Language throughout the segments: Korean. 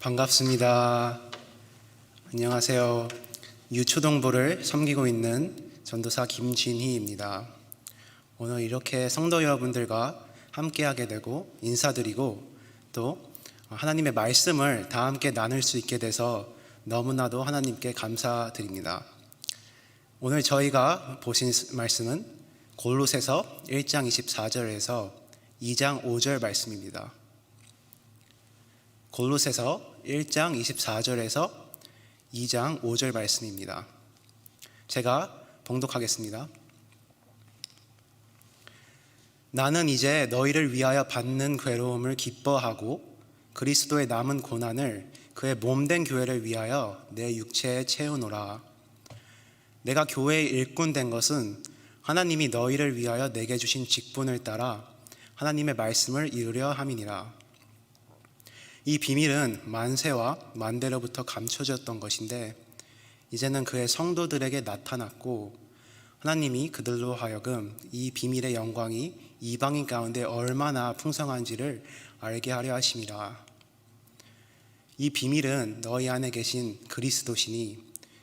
반갑습니다. 안녕하세요. 유초동부를 섬기고 있는 전도사 김진희입니다. 오늘 이렇게 성도 여러분들과 함께하게 되고 인사드리고 또 하나님의 말씀을 다 함께 나눌 수 있게 돼서 너무나도 하나님께 감사드립니다. 오늘 저희가 보신 말씀은 골로새서 1장 24절에서 2장 5절 말씀입니다. 골로새서 1장 24절에서 2장 5절 말씀입니다. 제가 봉독하겠습니다. 나는 이제 너희를 위하여 받는 괴로움을 기뻐하고 그리스도의 남은 고난을 그의 몸된 교회를 위하여 내 육체에 채우노라. 내가 교회의 일꾼 된 것은 하나님이 너희를 위하여 내게 주신 직분을 따라 하나님의 말씀을 이루려 함이니라. 이 비밀은 만세와 만대로부터 감춰졌던 것인데 이제는 그의 성도들에게 나타났고 하나님이 그들로 하여금 이 비밀의 영광이 이방인 가운데 얼마나 풍성한지를 알게 하려 하심이라. 이 비밀은 너희 안에 계신 그리스도시니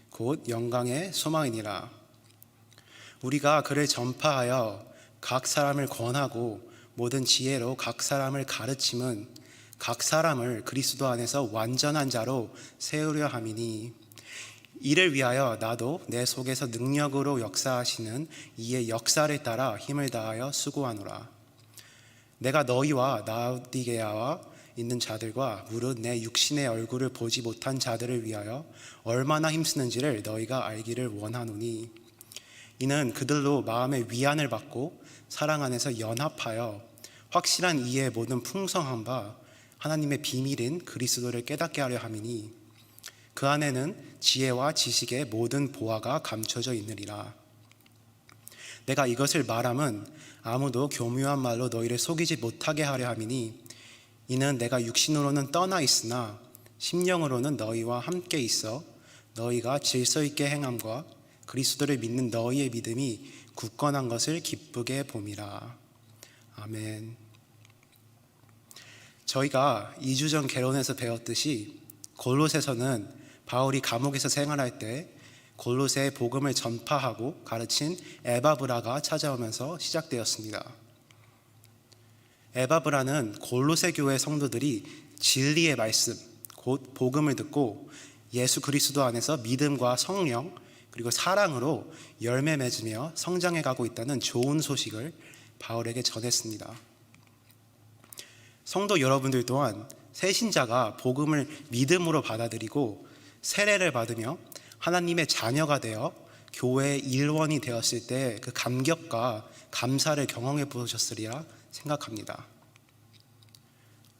곧 영광의 소망이니라. 우리가 그를 전파하여 각 사람을 권하고 모든 지혜로 각 사람을 가르침은 각 사람을 그리스도 안에서 완전한 자로 세우려 함이니 이를 위하여 나도 내 속에서 능력으로 역사하시는 이의 역사를 따라 힘을 다하여 수고하노라. 내가 너희와 라오디게아와 있는 자들과 무릇 내 육신의 얼굴을 보지 못한 자들을 위하여 얼마나 힘쓰는지를 너희가 알기를 원하노니 이는 그들로 마음의 위안을 받고 사랑 안에서 연합하여 확실한 이의 모든 풍성한 바 하나님의 비밀인 그리스도를 깨닫게 하려 함이니 그 안에는 지혜와 지식의 모든 보화가 감춰져 있느니라. 내가 이것을 말함은 아무도 교묘한 말로 너희를 속이지 못하게 하려 함이니 이는 내가 육신으로는 떠나 있으나 심령으로는 너희와 함께 있어 너희가 질서 있게 행함과 그리스도를 믿는 너희의 믿음이 굳건한 것을 기쁘게 봄이라. 아멘. 저희가 2주 전 개론에서 배웠듯이 골로새서는 바울이 감옥에서 생활할 때 골로새의 복음을 전파하고 가르친 에바브라가 찾아오면서 시작되었습니다. 에바브라는 골로새 교회 성도들이 진리의 말씀, 곧 복음을 듣고 예수 그리스도 안에서 믿음과 성령 그리고 사랑으로 열매 맺으며 성장해 가고 있다는 좋은 소식을 바울에게 전했습니다. 성도 여러분들 또한 새신자가 복음을 믿음으로 받아들이고 세례를 받으며 하나님의 자녀가 되어 교회의 일원이 되었을 때 그 감격과 감사를 경험해 보셨으리라 생각합니다.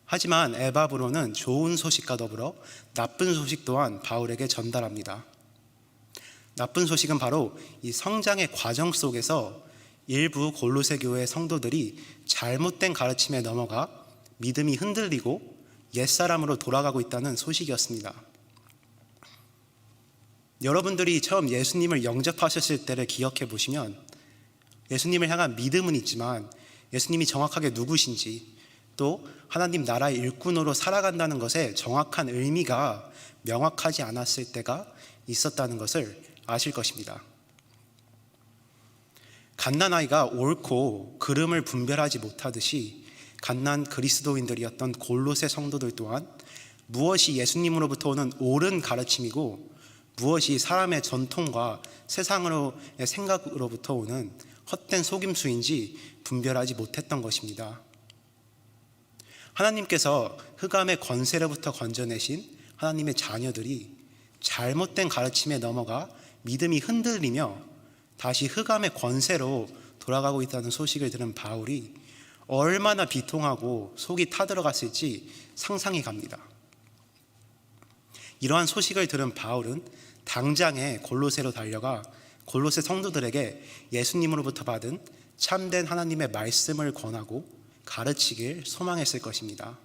하지만 에바브로는 좋은 소식과 더불어 나쁜 소식 또한 바울에게 전달합니다. 나쁜 소식은 바로 이 성장의 과정 속에서 일부 골로새 교회 성도들이 잘못된 가르침에 넘어가 믿음이 흔들리고 옛사람으로 돌아가고 있다는 소식이었습니다. 여러분들이 처음 예수님을 영접하셨을 때를 기억해 보시면 예수님을 향한 믿음은 있지만 예수님이 정확하게 누구신지 또 하나님 나라의 일꾼으로 살아간다는 것에 정확한 의미가 명확하지 않았을 때가 있었다는 것을 아실 것입니다. 갓난아이가 옳고 그름을 분별하지 못하듯이 갓난 그리스도인들이었던 골로새 성도들 또한 무엇이 예수님으로부터 오는 옳은 가르침이고 무엇이 사람의 전통과 세상으로의 생각으로부터 오는 헛된 속임수인지 분별하지 못했던 것입니다. 하나님께서 흑암의 권세로부터 건져내신 하나님의 자녀들이 잘못된 가르침에 넘어가 믿음이 흔들리며 다시 흑암의 권세로 돌아가고 있다는 소식을 들은 바울이 얼마나 비통하고 속이 타들어갔을지 상상이 갑니다. 이러한 소식을 들은 바울은 당장에 골로새로 달려가 골로새 성도들에게 예수님으로부터 받은 참된 하나님의 말씀을 권하고 가르치길 소망했을 것입니다.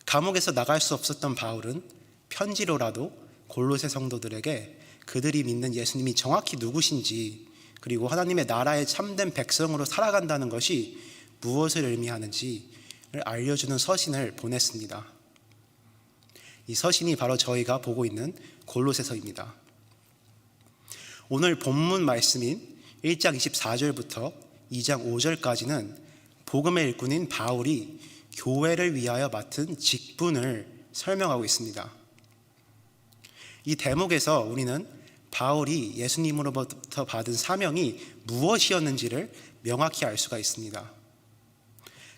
감옥에서 나갈 수 없었던 바울은 편지로라도 골로새 성도들에게 그들이 믿는 예수님이 정확히 누구신지 그리고 하나님의 나라의 참된 백성으로 살아간다는 것이 무엇을 의미하는지를 알려주는 서신을 보냈습니다. 이 서신이 바로 저희가 보고 있는 골로새서입니다. 오늘 본문 말씀인 1장 24절부터 2장 5절까지는 복음의 일꾼인 바울이 교회를 위하여 맡은 직분을 설명하고 있습니다. 이 대목에서 우리는 바울이 예수님으로부터 받은 사명이 무엇이었는지를 명확히 알 수가 있습니다.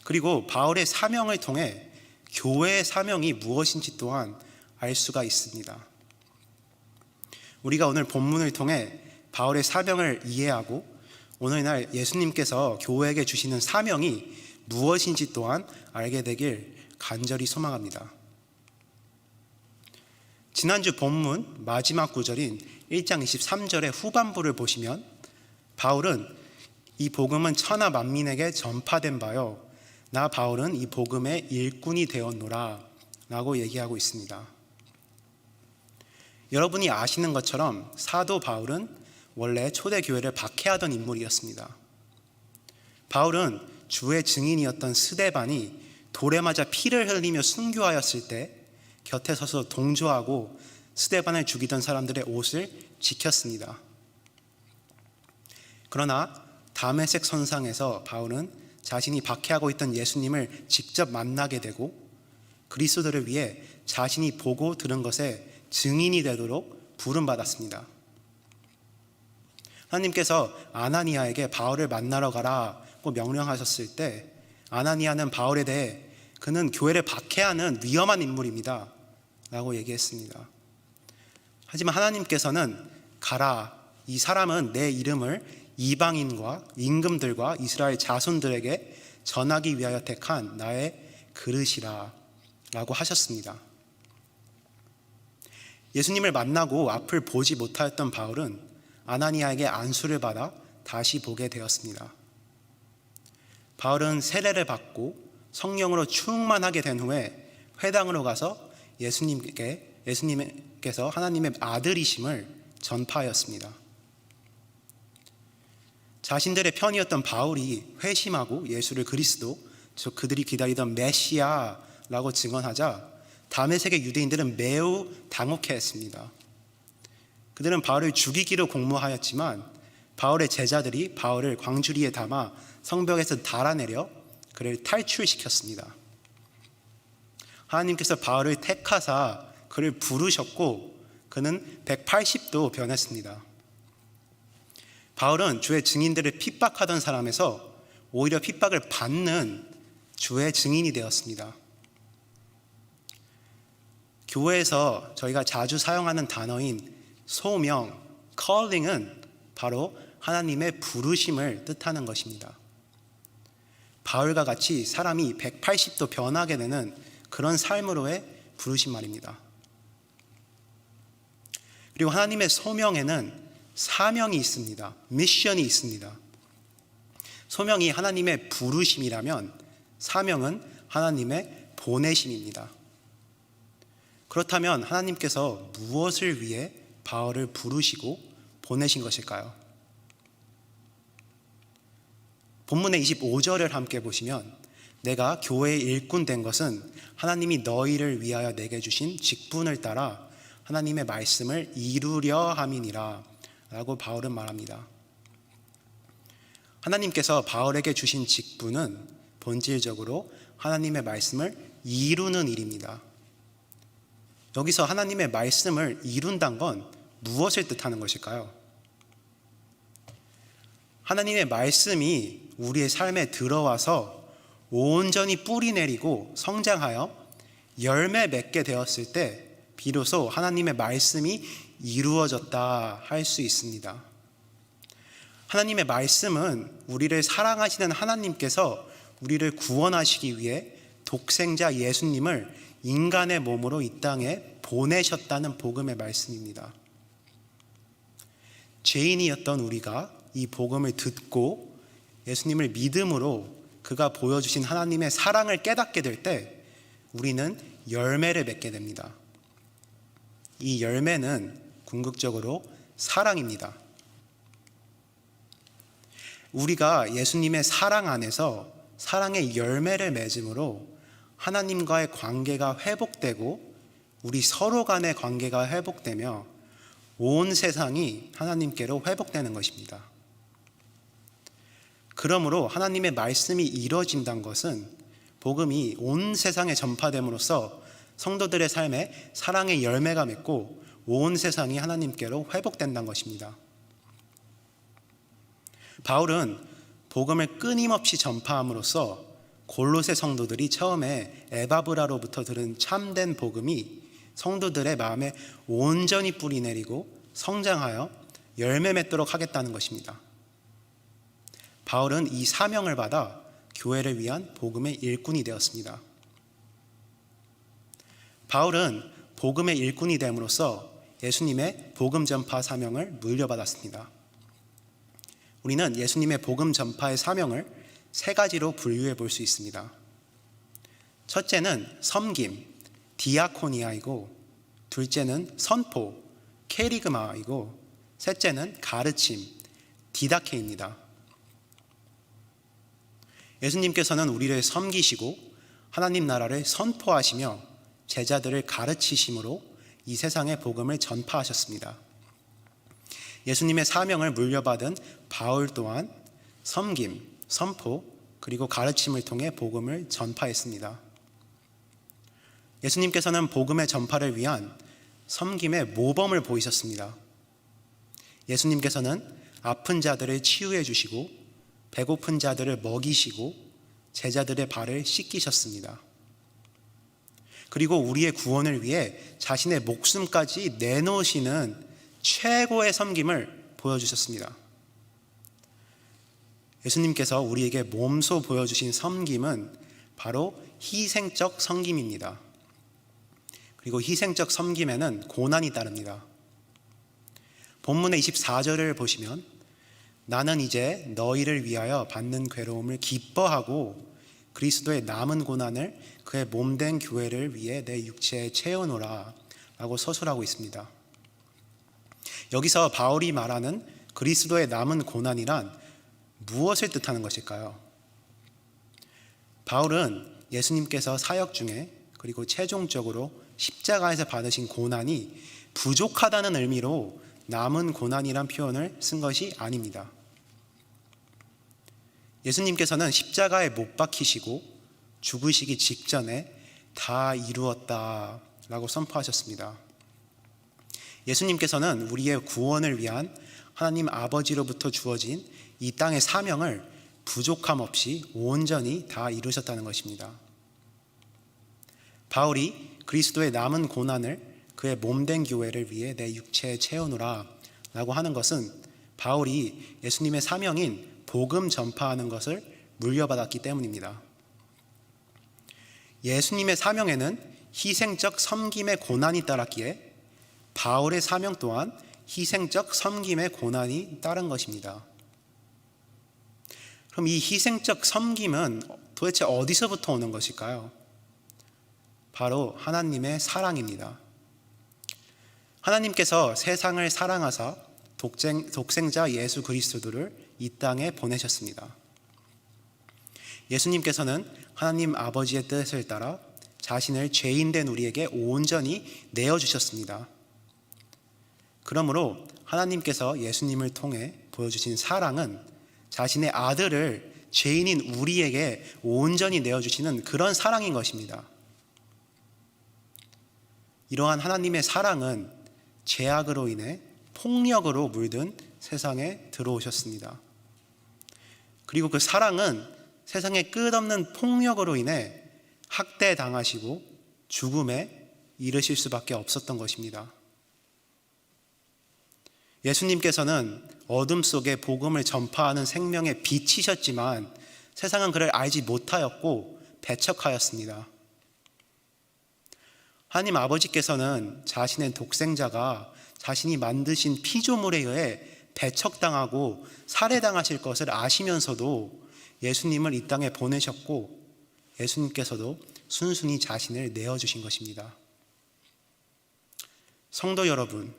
그리고 바울의 사명을 통해 교회의 사명이 무엇인지 또한 알 수가 있습니다. 우리가 오늘 본문을 통해 바울의 사명을 이해하고 오늘날 예수님께서 교회에게 주시는 사명이 무엇인지 또한 알게 되길 간절히 소망합니다. 지난주 본문 마지막 구절인 1장 23절의 후반부를 보시면 바울은 이 복음은 천하 만민에게 전파된 바요 나 바울은 이 복음의 일꾼이 되었노라 라고 얘기하고 있습니다. 여러분이 아시는 것처럼 사도 바울은 원래 초대교회를 박해하던 인물이었습니다. 바울은 주의 증인이었던 스데반이 돌에 맞아 피를 흘리며 순교하였을 때 곁에 서서 동조하고 스데반을 죽이던 사람들의 옷을 지켰습니다. 그러나 다메섹 선상에서 바울은 자신이 박해하고 있던 예수님을 직접 만나게 되고 그리스도를 위해 자신이 보고 들은 것에 증인이 되도록 부름받았습니다. 하나님께서 아나니아에게 바울을 만나러 가라고 명령하셨을 때 아나니아는 바울에 대해 그는 교회를 박해하는 위험한 인물입니다 라고 얘기했습니다. 하지만 하나님께서는 가라, 이 사람은 내 이름을 이방인과 임금들과 이스라엘 자손들에게 전하기 위하여 택한 나의 그릇이라 라고 하셨습니다. 예수님을 만나고 앞을 보지 못하였던 바울은 아나니아에게 안수를 받아 다시 보게 되었습니다. 바울은 세례를 받고 성령으로 충만하게 된 후에 회당으로 가서 예수님께서 하나님의 아들이심을 전파하였습니다. 자신들의 편이었던 바울이 회심하고 예수를 그리스도, 즉 그들이 기다리던 메시아라고 증언하자 다메섹의 유대인들은 매우 당혹해했습니다. 그들은 바울을 죽이기로 공모하였지만 바울의 제자들이 바울을 광주리에 담아 성벽에서 달아내려 그를 탈출시켰습니다. 하나님께서 바울을 택하사 그를 부르셨고 그는 180도 변했습니다. 바울은 주의 증인들을 핍박하던 사람에서 오히려 핍박을 받는 주의 증인이 되었습니다. 교회에서 저희가 자주 사용하는 단어인 소명, calling은 바로 하나님의 부르심을 뜻하는 것입니다. 바울과 같이 사람이 180도 변하게 되는 그런 삶으로의 부르심 말입니다. 그리고 하나님의 소명에는 사명이 있습니다. 미션이 있습니다. 소명이 하나님의 부르심이라면 사명은 하나님의 보내심입니다. 그렇다면 하나님께서 무엇을 위해 바울을 부르시고 보내신 것일까요? 본문의 25절을 함께 보시면 내가 교회의 일꾼 된 것은 하나님이 너희를 위하여 내게 주신 직분을 따라 하나님의 말씀을 이루려 함이니라 라고 바울은 말합니다. 하나님께서 바울에게 주신 직분은 본질적으로 하나님의 말씀을 이루는 일입니다. 여기서 하나님의 말씀을 이룬다는 건 무엇을 뜻하는 것일까요? 하나님의 말씀이 우리의 삶에 들어와서 온전히 뿌리 내리고 성장하여 열매 맺게 되었을 때 비로소 하나님의 말씀이 이루어졌다 할 수 있습니다. 하나님의 말씀은 우리를 사랑하시는 하나님께서 우리를 구원하시기 위해 독생자 예수님을 인간의 몸으로 이 땅에 보내셨다는 복음의 말씀입니다. 죄인이었던 우리가 이 복음을 듣고 예수님을 믿음으로 그가 보여주신 하나님의 사랑을 깨닫게 될 때 우리는 열매를 맺게 됩니다. 이 열매는 궁극적으로 사랑입니다. 우리가 예수님의 사랑 안에서 사랑의 열매를 맺음으로 하나님과의 관계가 회복되고 우리 서로 간의 관계가 회복되며 온 세상이 하나님께로 회복되는 것입니다. 그러므로 하나님의 말씀이 이루어진다는 것은 복음이 온 세상에 전파됨으로써 성도들의 삶에 사랑의 열매가 맺고 온 세상이 하나님께로 회복된다는 것입니다. 바울은 복음을 끊임없이 전파함으로써 골로새 성도들이 처음에 에바브라로부터 들은 참된 복음이 성도들의 마음에 온전히 뿌리 내리고 성장하여 열매 맺도록 하겠다는 것입니다. 바울은 이 사명을 받아 교회를 위한 복음의 일꾼이 되었습니다. 바울은 복음의 일꾼이 됨으로써 예수님의 복음 전파 사명을 물려받았습니다. 우리는 예수님의 복음 전파의 사명을 세 가지로 분류해 볼 수 있습니다. 첫째는 섬김, 디아코니아이고, 둘째는 선포, 케리그마이고, 셋째는 가르침, 디다케입니다. 예수님께서는 우리를 섬기시고 하나님 나라를 선포하시며 제자들을 가르치심으로 이 세상의 복음을 전파하셨습니다. 예수님의 사명을 물려받은 바울 또한 섬김, 선포, 그리고 가르침을 통해 복음을 전파했습니다. 예수님께서는 복음의 전파를 위한 섬김의 모범을 보이셨습니다. 예수님께서는 아픈 자들을 치유해 주시고 배고픈 자들을 먹이시고 제자들의 발을 씻기셨습니다. 그리고 우리의 구원을 위해 자신의 목숨까지 내놓으시는 최고의 섬김을 보여주셨습니다. 예수님께서 우리에게 몸소 보여주신 섬김은 바로 희생적 섬김입니다. 그리고 희생적 섬김에는 고난이 따릅니다. 본문의 24절을 보시면 나는 이제 너희를 위하여 받는 괴로움을 기뻐하고 그리스도의 남은 고난을 그의 몸된 교회를 위해 내 육체에 채우노라 라고 서술하고 있습니다. 여기서 바울이 말하는 그리스도의 남은 고난이란 무엇을 뜻하는 것일까요? 바울은 예수님께서 사역 중에 그리고 최종적으로 십자가에서 받으신 고난이 부족하다는 의미로 남은 고난이란 표현을 쓴 것이 아닙니다. 예수님께서는 십자가에 못 박히시고 죽으시기 직전에 다 이루었다 라고 선포하셨습니다. 예수님께서는 우리의 구원을 위한 하나님 아버지로부터 주어진 이 땅의 사명을 부족함 없이 온전히 다 이루셨다는 것입니다. 바울이 그리스도의 남은 고난을 그의 몸된 교회를 위해 내 육체에 채우노라 라고 하는 것은 바울이 예수님의 사명인 복음 전파하는 것을 물려받았기 때문입니다. 예수님의 사명에는 희생적 섬김의 고난이 따랐기에 바울의 사명 또한 희생적 섬김의 고난이 따른 것입니다. 그럼 이 희생적 섬김은 도대체 어디서부터 오는 것일까요? 바로 하나님의 사랑입니다. 하나님께서 세상을 사랑하사 독생자 예수 그리스도를 이 땅에 보내셨습니다. 예수님께서는 하나님 아버지의 뜻을 따라 자신을 죄인된 우리에게 온전히 내어주셨습니다. 그러므로 하나님께서 예수님을 통해 보여주신 사랑은 자신의 아들을 죄인인 우리에게 온전히 내어주시는 그런 사랑인 것입니다. 이러한 하나님의 사랑은 죄악으로 인해 폭력으로 물든 세상에 들어오셨습니다. 그리고 그 사랑은 세상의 끝없는 폭력으로 인해 학대당하시고 죽음에 이르실 수밖에 없었던 것입니다. 예수님께서는 어둠 속에 복음을 전파하는 생명의 빛이셨지만 세상은 그를 알지 못하였고 배척하였습니다. 하나님 아버지께서는 자신의 독생자가 자신이 만드신 피조물에 의해 배척당하고 살해당하실 것을 아시면서도 예수님을 이 땅에 보내셨고 예수님께서도 순순히 자신을 내어주신 것입니다. 성도 여러분,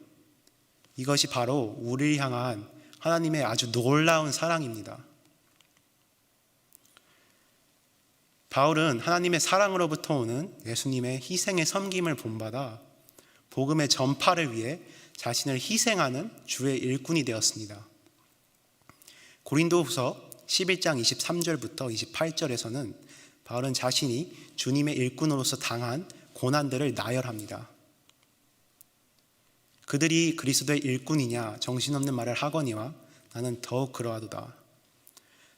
이것이 바로 우리를 향한 하나님의 아주 놀라운 사랑입니다. 바울은 하나님의 사랑으로부터 오는 예수님의 희생의 섬김을 본받아 복음의 전파를 위해 자신을 희생하는 주의 일꾼이 되었습니다. 고린도후서 11장 23절부터 28절에서는 바울은 자신이 주님의 일꾼으로서 당한 고난들을 나열합니다. 그들이 그리스도의 일꾼이냐 정신없는 말을 하거니와 나는 더욱 그러하도다.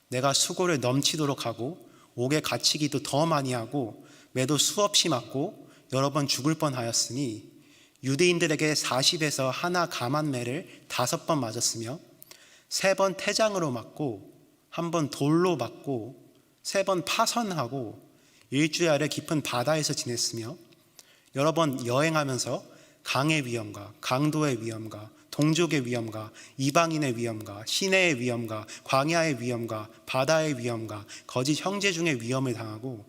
내가 수고를 넘치도록 하고 옥에 갇히기도 더 많이 하고 매도 수없이 맞고 여러 번 죽을 뻔하였으니 유대인들에게 40에서 하나 감한 매를 5번 맞았으며 3번 태장으로 맞고 1번 돌로 맞고 3번 파선하고 일주일을 깊은 바다에서 지냈으며 여러 번 여행하면서 강의 위험과 강도의 위험과 동족의 위험과 이방인의 위험과 시내의 위험과 광야의 위험과 바다의 위험과 거짓 형제 중의 위험을 당하고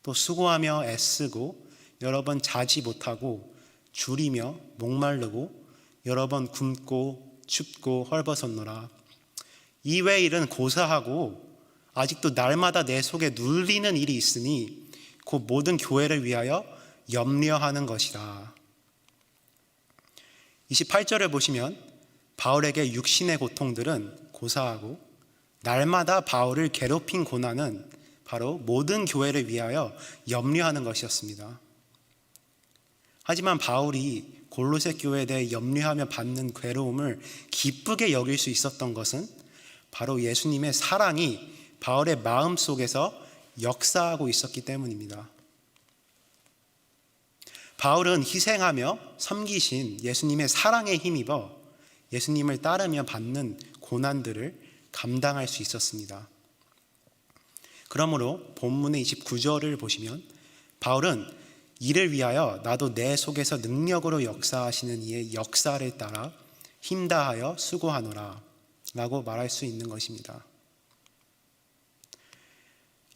또 수고하며 애쓰고 여러 번 자지 못하고 줄이며 목마르고 여러 번 굶고 춥고 헐벗었노라. 이외의 일은 고사하고 아직도 날마다 내 속에 눌리는 일이 있으니 곧 모든 교회를 위하여 염려하는 것이라. 28절을 보시면 바울에게 육신의 고통들은 고사하고 날마다 바울을 괴롭힌 고난은 바로 모든 교회를 위하여 염려하는 것이었습니다. 하지만 바울이 골로새 교회에 대해 염려하며 받는 괴로움을 기쁘게 여길 수 있었던 것은 바로 예수님의 사랑이 바울의 마음 속에서 역사하고 있었기 때문입니다. 바울은 희생하며 섬기신 예수님의 사랑에 힘입어 예수님을 따르며 받는 고난들을 감당할 수 있었습니다. 그러므로 본문의 29절을 보시면 바울은 이를 위하여 나도 내 속에서 능력으로 역사하시는 이의 역사를 따라 힘다하여 수고하노라 라고 말할 수 있는 것입니다.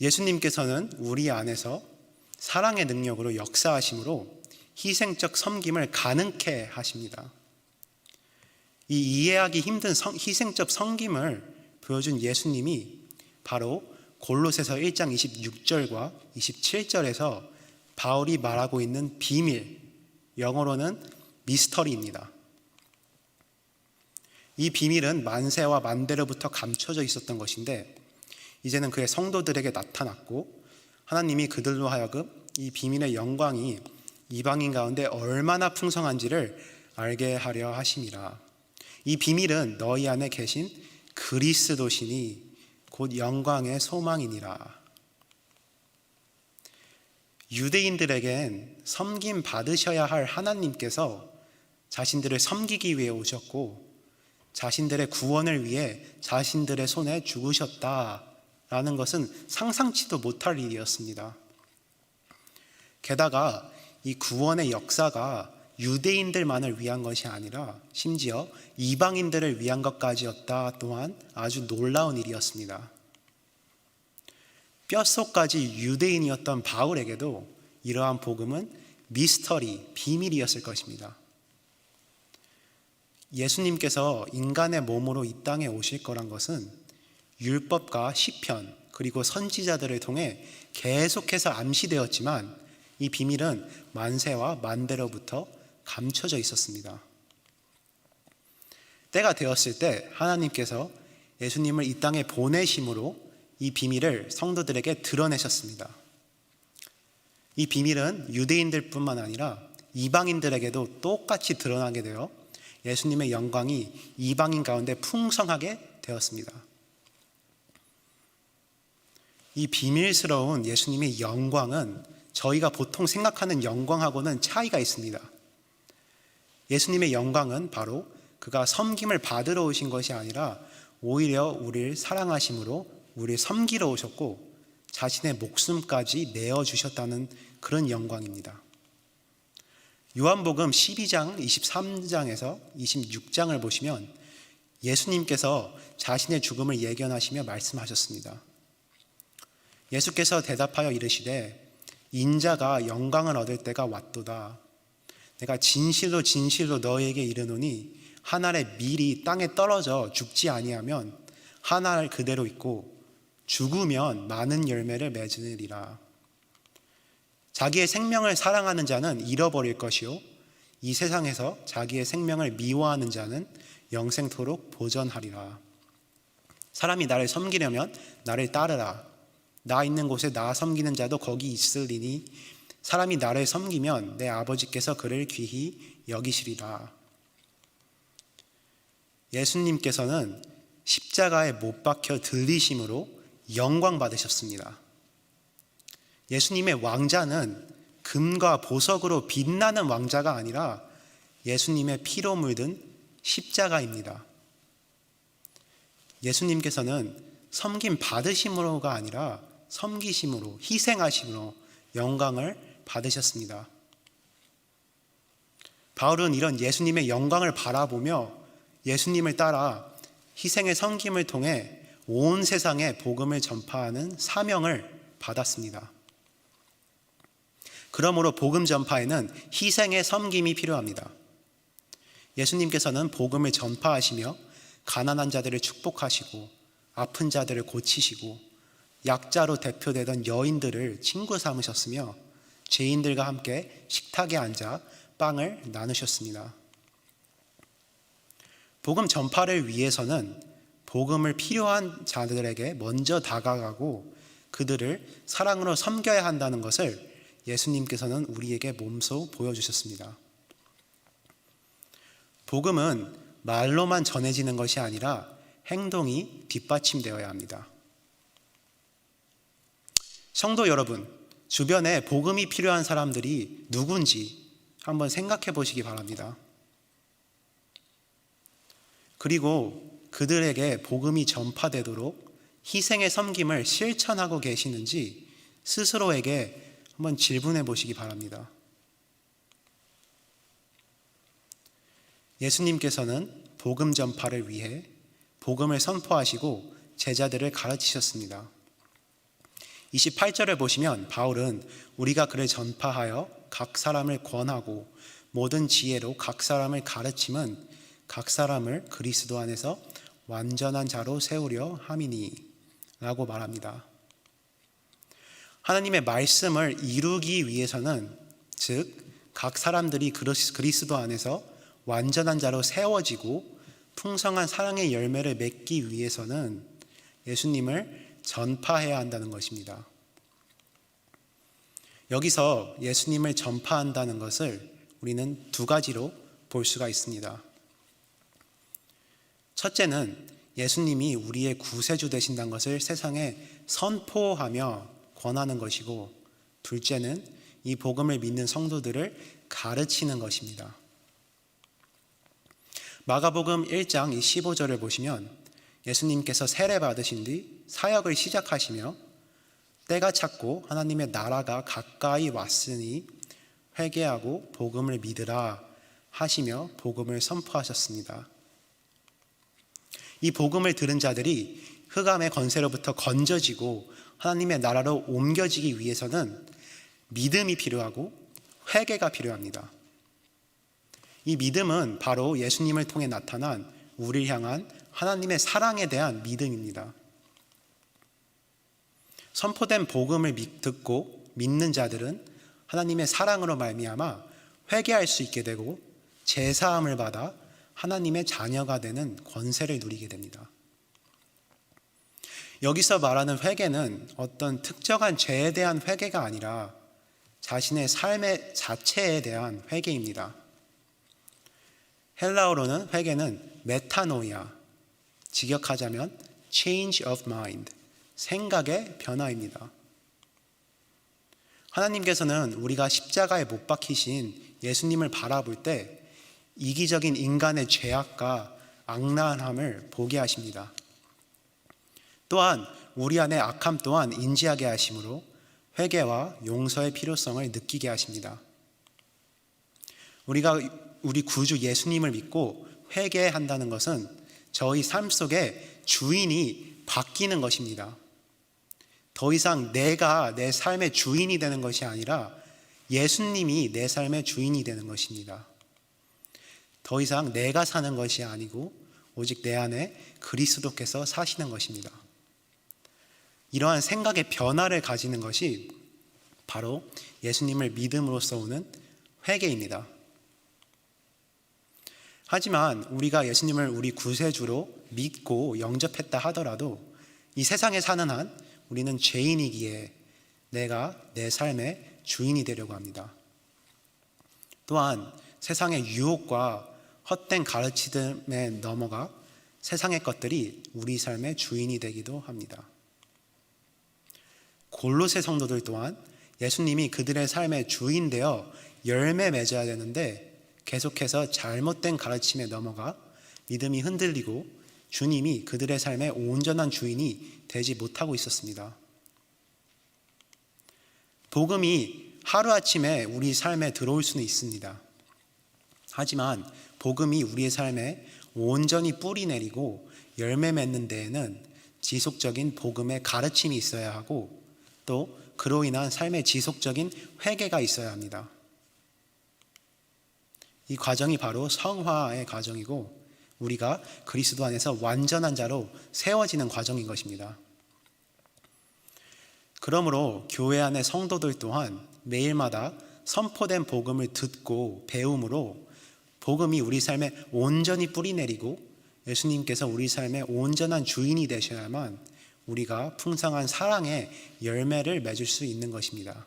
예수님께서는 우리 안에서 사랑의 능력으로 역사하심으로 희생적 섬김을 가능케 하십니다. 이 이해하기 힘든 희생적 섬김을 보여준 예수님이 바로 골로새서 1장 26절과 27절에서 바울이 말하고 있는 비밀, 영어로는 미스터리입니다. 이 비밀은 만세와 만대로부터 감춰져 있었던 것인데 이제는 그의 성도들에게 나타났고 하나님이 그들로 하여금 이 비밀의 영광이 이방인 가운데 얼마나 풍성한지를 알게 하려 하심이라. 이 비밀은 너희 안에 계신 그리스도시니 곧 영광의 소망이니라. 유대인들에겐 섬김 받으셔야 할 하나님께서 자신들을 섬기기 위해 오셨고 자신들의 구원을 위해 자신들의 손에 죽으셨다라는 것은 상상치도 못할 일이었습니다. 게다가 이 구원의 역사가 유대인들만을 위한 것이 아니라 심지어 이방인들을 위한 것까지였다 또한 아주 놀라운 일이었습니다. 뼛속까지 유대인이었던 바울에게도 이러한 복음은 미스터리, 비밀이었을 것입니다. 예수님께서 인간의 몸으로 이 땅에 오실 거란 것은 율법과 시편 그리고 선지자들을 통해 계속해서 암시되었지만 이 비밀은 만세와 만대로부터 감춰져 있었습니다. 때가 되었을 때 하나님께서 예수님을 이 땅에 보내심으로 이 비밀을 성도들에게 드러내셨습니다. 이 비밀은 유대인들뿐만 아니라 이방인들에게도 똑같이 드러나게 되어 예수님의 영광이 이방인 가운데 풍성하게 되었습니다. 이 비밀스러운 예수님의 영광은 저희가 보통 생각하는 영광하고는 차이가 있습니다. 예수님의 영광은 바로 그가 섬김을 받으러 오신 것이 아니라 오히려 우리를 사랑하심으로 우리를 섬기러 오셨고 자신의 목숨까지 내어주셨다는 그런 영광입니다. 요한복음 12장 23장에서 26장을 보시면 예수님께서 자신의 죽음을 예견하시며 말씀하셨습니다. 예수께서 대답하여 이르시되 인자가 영광을 얻을 때가 왔도다. 내가 진실로 진실로 너희에게 이르노니 한 알의 밀이 땅에 떨어져 죽지 아니하면 한 알 그대로 있고 죽으면 많은 열매를 맺으리라. 자기의 생명을 사랑하는 자는 잃어버릴 것이요 이 세상에서 자기의 생명을 미워하는 자는 영생토록 보전하리라. 사람이 나를 섬기려면 나를 따르라. 나 있는 곳에 나 섬기는 자도 거기 있으리니 사람이 나를 섬기면 내 아버지께서 그를 귀히 여기시리라. 예수님께서는 십자가에 못 박혀 들리심으로 영광 받으셨습니다. 예수님의 왕자는 금과 보석으로 빛나는 왕자가 아니라 예수님의 피로 물든 십자가입니다. 예수님께서는 섬김 받으심으로가 아니라 섬기심으로, 희생하심으로 영광을 받으셨습니다. 바울은 이런 예수님의 영광을 바라보며 예수님을 따라 희생의 섬김을 통해 온 세상에 복음을 전파하는 사명을 받았습니다. 그러므로 복음 전파에는 희생의 섬김이 필요합니다. 예수님께서는 복음을 전파하시며 가난한 자들을 축복하시고 아픈 자들을 고치시고 약자로 대표되던 여인들을 친구 삼으셨으며 죄인들과 함께 식탁에 앉아 빵을 나누셨습니다. 복음 전파를 위해서는 복음을 필요한 자들에게 먼저 다가가고 그들을 사랑으로 섬겨야 한다는 것을 예수님께서는 우리에게 몸소 보여주셨습니다. 복음은 말로만 전해지는 것이 아니라 행동이 뒷받침되어야 합니다. 성도 여러분, 주변에 복음이 필요한 사람들이 누군지 한번 생각해 보시기 바랍니다. 그리고 그들에게 복음이 전파되도록 희생의 섬김을 실천하고 계시는지 스스로에게 한번 질문해 보시기 바랍니다. 예수님께서는 복음 전파를 위해 복음을 선포하시고 제자들을 가르치셨습니다. 28절을 보시면 바울은 우리가 그를 전파하여 각 사람을 권하고 모든 지혜로 각 사람을 가르침은 각 사람을 그리스도 안에서 완전한 자로 세우려 함이니 라고 말합니다. 하나님의 말씀을 이루기 위해서는 즉 각 사람들이 그리스도 안에서 완전한 자로 세워지고 풍성한 사랑의 열매를 맺기 위해서는 예수님을 전파해야 한다는 것입니다. 여기서 예수님을 전파한다는 것을 우리는 두 가지로 볼 수가 있습니다. 첫째는 예수님이 우리의 구세주 되신다는 것을 세상에 선포하며 권하는 것이고, 둘째는 이 복음을 믿는 성도들을 가르치는 것입니다. 마가복음 1장 15절을 보시면 예수님께서 세례 받으신 뒤 사역을 시작하시며 때가 찼고 하나님의 나라가 가까이 왔으니 회개하고 복음을 믿으라 하시며 복음을 선포하셨습니다. 이 복음을 들은 자들이 흑암의 권세로부터 건져지고 하나님의 나라로 옮겨지기 위해서는 믿음이 필요하고 회개가 필요합니다. 이 믿음은 바로 예수님을 통해 나타난 우리를 향한 하나님의 사랑에 대한 믿음입니다. 선포된 복음을 듣고 믿는 자들은 하나님의 사랑으로 말미암아 회개할 수 있게 되고 제사함을 받아 하나님의 자녀가 되는 권세를 누리게 됩니다. 여기서 말하는 회개는 어떤 특정한 죄에 대한 회개가 아니라 자신의 삶의 자체에 대한 회개입니다. 헬라어로는 회개는 메타노이아, 직역하자면 change of mind, 생각의 변화입니다. 하나님께서는 우리가 십자가에 못 박히신 예수님을 바라볼 때 이기적인 인간의 죄악과 악랄함을 보게 하십니다. 또한 우리 안의 악함 또한 인지하게 하심으로 회개와 용서의 필요성을 느끼게 하십니다. 우리가 우리 구주 예수님을 믿고 회개한다는 것은 저희 삶 속에 주인이 바뀌는 것입니다. 더 이상 내가 내 삶의 주인이 되는 것이 아니라 예수님이 내 삶의 주인이 되는 것입니다. 더 이상 내가 사는 것이 아니고 오직 내 안에 그리스도께서 사시는 것입니다. 이러한 생각의 변화를 가지는 것이 바로 예수님을 믿음으로써 오는 회개입니다. 하지만 우리가 예수님을 우리 구세주로 믿고 영접했다 하더라도 이 세상에 사는 한 우리는 죄인이기에 내가 내 삶의 주인이 되려고 합니다. 또한 세상의 유혹과 헛된 가르침에 넘어가 세상의 것들이 우리 삶의 주인이 되기도 합니다. 골로새 성도들 또한 예수님이 그들의 삶의 주인 되어 열매 맺어야 되는데 계속해서 잘못된 가르침에 넘어가 믿음이 흔들리고 주님이 그들의 삶의 온전한 주인이 되지 못하고 있었습니다. 복음이 하루아침에 우리 삶에 들어올 수는 있습니다. 하지만 복음이 우리의 삶에 온전히 뿌리 내리고 열매 맺는 데에는 지속적인 복음의 가르침이 있어야 하고 또 그로 인한 삶의 지속적인 회개가 있어야 합니다. 이 과정이 바로 성화의 과정이고 우리가 그리스도 안에서 완전한 자로 세워지는 과정인 것입니다. 그러므로 교회 안의 성도들 또한 매일마다 선포된 복음을 듣고 배움으로 복음이 우리 삶에 온전히 뿌리내리고 예수님께서 우리 삶의 온전한 주인이 되셔야만 우리가 풍성한 사랑의 열매를 맺을 수 있는 것입니다.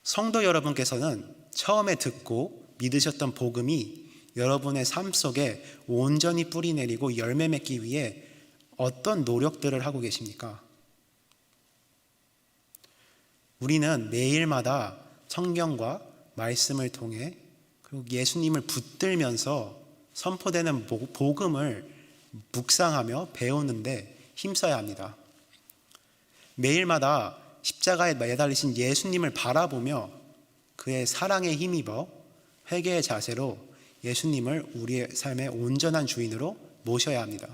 성도 여러분께서는 처음에 듣고 믿으셨던 복음이 여러분의 삶 속에 온전히 뿌리내리고 열매 맺기 위해 어떤 노력들을 하고 계십니까? 우리는 매일마다 성경과 말씀을 통해 그리고 예수님을 붙들면서 선포되는 복음을 묵상하며 배우는데 힘써야 합니다. 매일마다 십자가에 매달리신 예수님을 바라보며 그의 사랑에 힘입어 회개의 자세로 예수님을 우리의 삶의 온전한 주인으로 모셔야 합니다.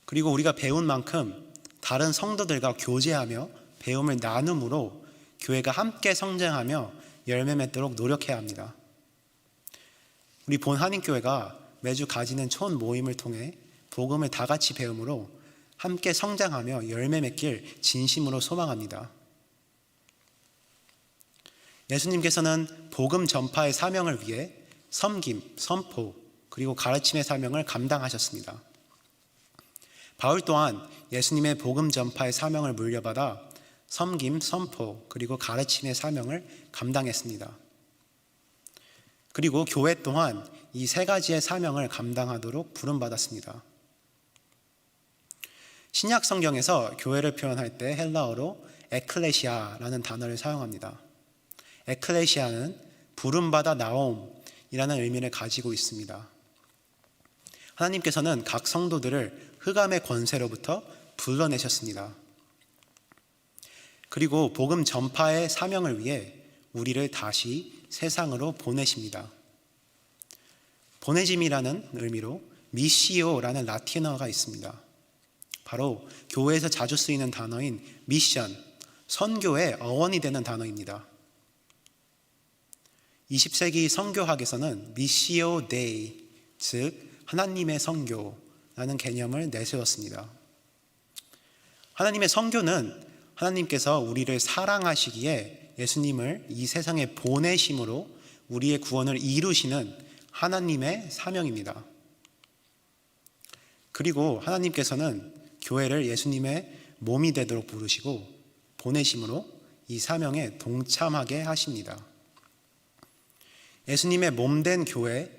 그리고 우리가 배운 만큼 다른 성도들과 교제하며 배움을 나눔으로 교회가 함께 성장하며 열매 맺도록 노력해야 합니다. 우리 본 한인교회가 매주 가지는 촌 모임을 통해 복음을 다 같이 배움으로 함께 성장하며 열매 맺길 진심으로 소망합니다. 예수님께서는 복음 전파의 사명을 위해 섬김, 선포, 그리고 가르침의 사명을 감당하셨습니다. 바울 또한 예수님의 복음 전파의 사명을 물려받아 섬김, 선포, 그리고 가르침의 사명을 감당했습니다. 그리고 교회 또한 이 세 가지의 사명을 감당하도록 부름받았습니다. 신약 성경에서 교회를 표현할 때 헬라어로 에클레시아라는 단어를 사용합니다. 에클레시아는 부름받아 나옴이라는 의미를 가지고 있습니다. 하나님께서는 각 성도들을 흑암의 권세로부터 불러내셨습니다. 그리고 복음 전파의 사명을 위해 우리를 다시 세상으로 보내십니다. 보내짐이라는 의미로 미시오라는 라틴어가 있습니다. 바로 교회에서 자주 쓰이는 단어인 미션, 선교의 어원이 되는 단어입니다. 20세기 선교학에서는 미시오 데이, 즉 하나님의 선교라는 개념을 내세웠습니다. 하나님의 선교는 하나님께서 우리를 사랑하시기에 예수님을 이 세상에 보내심으로 우리의 구원을 이루시는 하나님의 사명입니다. 그리고 하나님께서는 교회를 예수님의 몸이 되도록 부르시고 보내심으로 이 사명에 동참하게 하십니다. 예수님의 몸된 교회,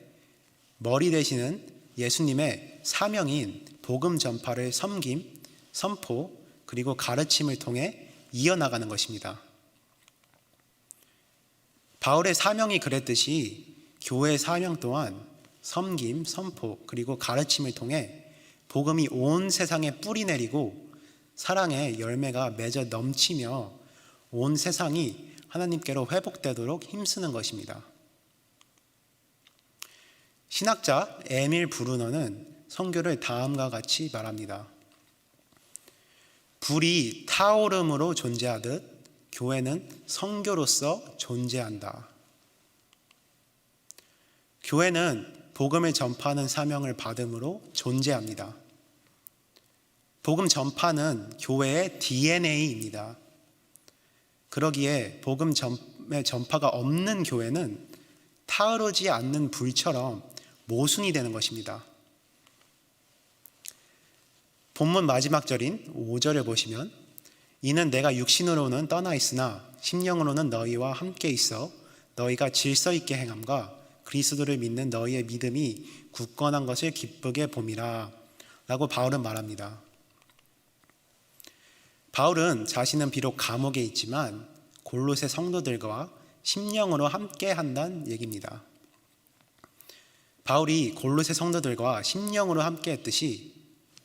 머리 되시는 예수님의 사명인 복음 전파를 섬김, 선포, 그리고 가르침을 통해 이어나가는 것입니다. 바울의 사명이 그랬듯이 교회의 사명 또한 섬김, 선포, 그리고 가르침을 통해 복음이 온 세상에 뿌리 내리고 사랑의 열매가 맺어 넘치며 온 세상이 하나님께로 회복되도록 힘쓰는 것입니다. 신학자 에밀 브루너는 선교를 다음과 같이 말합니다. 불이 타오름으로 존재하듯 교회는 선교로서 존재한다. 교회는 복음을 전파하는 사명을 받음으로 존재합니다. 복음 전파는 교회의 DNA입니다. 그러기에 복음 전파가 없는 교회는 타오르지 않는 불처럼 모순이 되는 것입니다. 본문 마지막 절인 5절을 보시면 이는 내가 육신으로는 떠나 있으나 심령으로는 너희와 함께 있어 너희가 질서 있게 행함과 그리스도를 믿는 너희의 믿음이 굳건한 것을 기쁘게 봄이라 라고 바울은 말합니다. 바울은 자신은 비록 감옥에 있지만 골로새 성도들과 심령으로 함께 한다는 얘기입니다. 바울이 골로새 성도들과 심령으로 함께 했듯이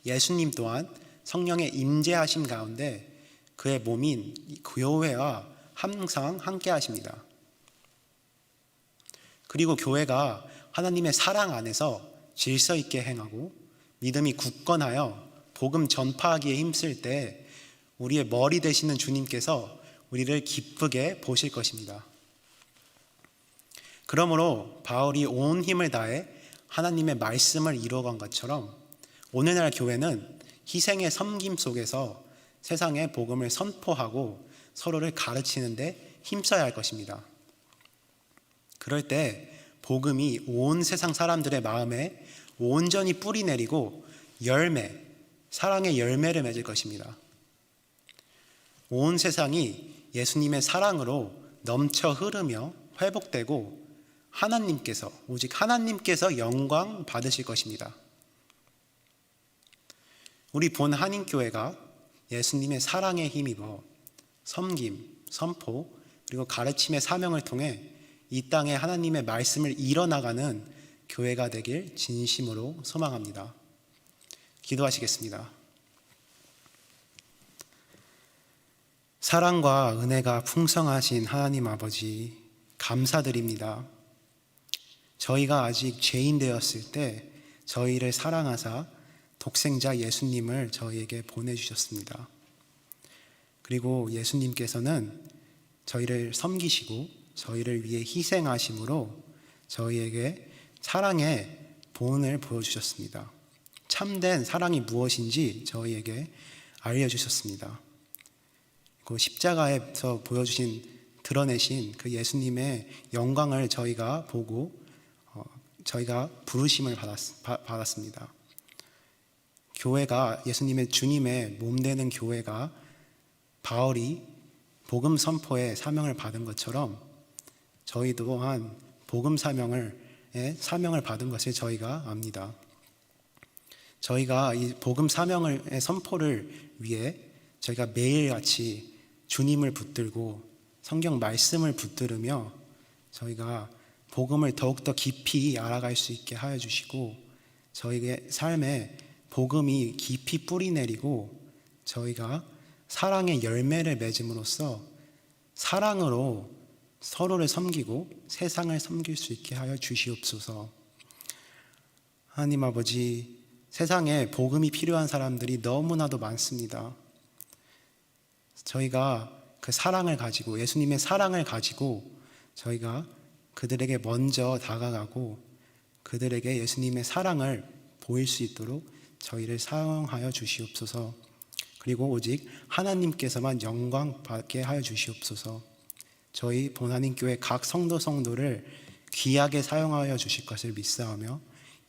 예수님 또한 성령의 임재하심 가운데 그의 몸인 교회와 항상 함께 하십니다. 그리고 교회가 하나님의 사랑 안에서 질서 있게 행하고 믿음이 굳건하여 복음 전파하기에 힘쓸 때 우리의 머리 되시는 주님께서 우리를 기쁘게 보실 것입니다. 그러므로 바울이 온 힘을 다해 하나님의 말씀을 이루어간 것처럼 오늘날 교회는 희생의 섬김 속에서 세상에 복음을 선포하고 서로를 가르치는 데 힘써야 할 것입니다. 그럴 때 복음이 온 세상 사람들의 마음에 온전히 뿌리 내리고 사랑의 열매를 맺을 것입니다. 온 세상이 예수님의 사랑으로 넘쳐 흐르며 회복되고 오직 하나님께서 영광 받으실 것입니다. 우리 본 한인교회가 예수님의 사랑에 힘입어 섬김, 선포, 그리고 가르침의 사명을 통해 이 땅에 하나님의 말씀을 이뤄나가는 교회가 되길 진심으로 소망합니다. 기도하시겠습니다. 사랑과 은혜가 풍성하신 하나님 아버지, 감사드립니다. 저희가 아직 죄인 되었을 때 저희를 사랑하사 독생자 예수님을 저희에게 보내주셨습니다. 그리고 예수님께서는 저희를 섬기시고 저희를 위해 희생하심으로 저희에게 사랑의 본을 보여주셨습니다. 참된 사랑이 무엇인지 저희에게 알려주셨습니다. 그 십자가에서 드러내신 그 예수님의 영광을 저희가 보고 저희가 부르심을 받았습니다. 교회가 예수님의 주님의 몸되는 교회가 바울이 복음 선포의 사명을 받은 것처럼 저희 또한 복음 사명을 받은 것을 저희가 압니다. 저희가 이 복음 사명의 선포를 위해 저희가 매일같이 주님을 붙들고 성경 말씀을 붙들으며 저희가 복음을 더욱더 깊이 알아갈 수 있게 하여 주시고 저희의 삶에 복음이 깊이 뿌리 내리고 저희가 사랑의 열매를 맺음으로써 사랑으로 서로를 섬기고 세상을 섬길 수 있게 하여 주시옵소서. 하나님 아버지, 세상에 복음이 필요한 사람들이 너무나도 많습니다. 저희가 그 사랑을 가지고 예수님의 사랑을 가지고 저희가 그들에게 먼저 다가가고 그들에게 예수님의 사랑을 보일 수 있도록 저희를 사용하여 주시옵소서. 그리고 오직 하나님께서만 영광 받게 하여 주시옵소서. 저희 본한인교회 각 성도를 귀하게 사용하여 주실 것을 믿사오며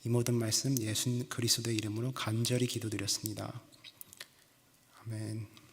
이 모든 말씀 예수 그리스도의 이름으로 간절히 기도드렸습니다. 아멘.